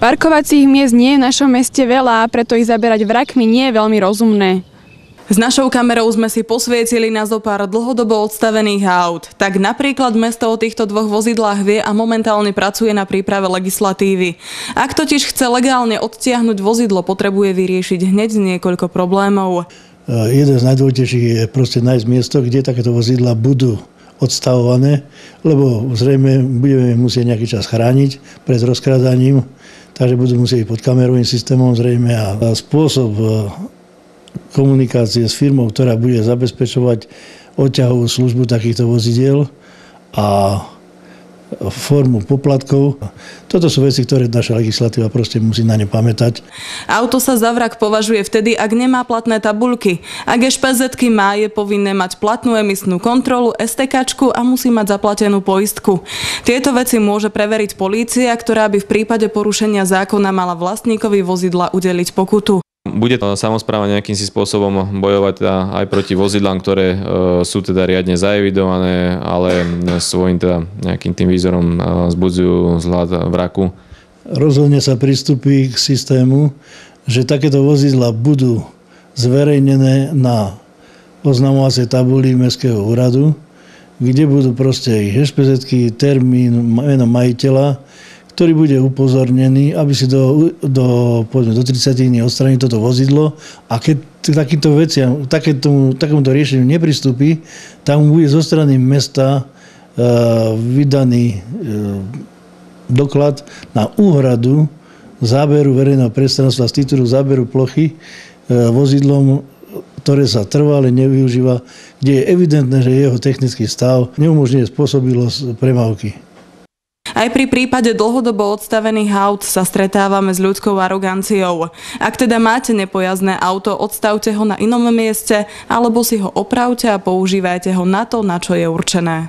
Parkovacích miest nie je v našom meste veľa a preto ich zaberať vrakmi nie je veľmi rozumné. S našou kamerou sme si posvietili na zopár dlhodobo odstavených aut. Tak napríklad mesto o týchto dvoch vozidlách vie a momentálne pracuje na príprave legislatívy. Ak totiž chce legálne odtiahnuť vozidlo, potrebuje vyriešiť hneď niekoľko problémov. Jeden z najdôležitejších je proste nájsť miesto, kde takéto vozidlá budú odstavované, lebo zrejme budeme musieť nejaký čas chrániť pred rozkrádaním, takže budú musieť pod kamerovým systémom zrejme a spôsob komunikácie s firmou, ktorá bude zabezpečovať odťahovú službu takýchto vozidiel a formu poplatkov. Toto sú veci, ktoré naša legislatíva proste musí na ne pamätať. Auto sa za vrak považuje vtedy, ak nemá platné tabuľky. Ak ešpezetky má, je povinné mať platnú emisnú kontrolu, STKčku a musí mať zaplatenú poistku. Tieto veci môže preveriť polícia, ktorá by v prípade porušenia zákona mala vlastníkovi vozidla udeliť pokutu. Bude samospráva nejakým si spôsobom bojovať aj proti vozidlám, ktoré sú teda riadne zaevidované, ale svojím teda nejakým tým výzorom vzbudzujú vzhľad vraku. Rozhodne sa pristúpi k systému, že takéto vozidlá budú zverejnené na oznamovacej tabuli Mestského úradu, kde budú proste ich ešpezetky, termín, meno majiteľa, ktorý bude upozornený, aby si do 30 dní odstranil toto vozidlo a keď takýmto veciam, takémuto riešeniu nepristúpi, tam bude zo strany mesta vydaný doklad na úhradu záberu verejného priestranstva z titulu záberu plochy vozidlom, ktoré sa trvale nevyužíva, kde je evidentné, že jeho technický stav neumožňuje spôsobilosť premávky. Aj pri prípade dlhodobo odstavených aut sa stretávame s ľudskou aroganciou. Ak teda máte nepojazdné auto, odstavte ho na inom mieste alebo si ho opravte a používajte ho na to, na čo je určené.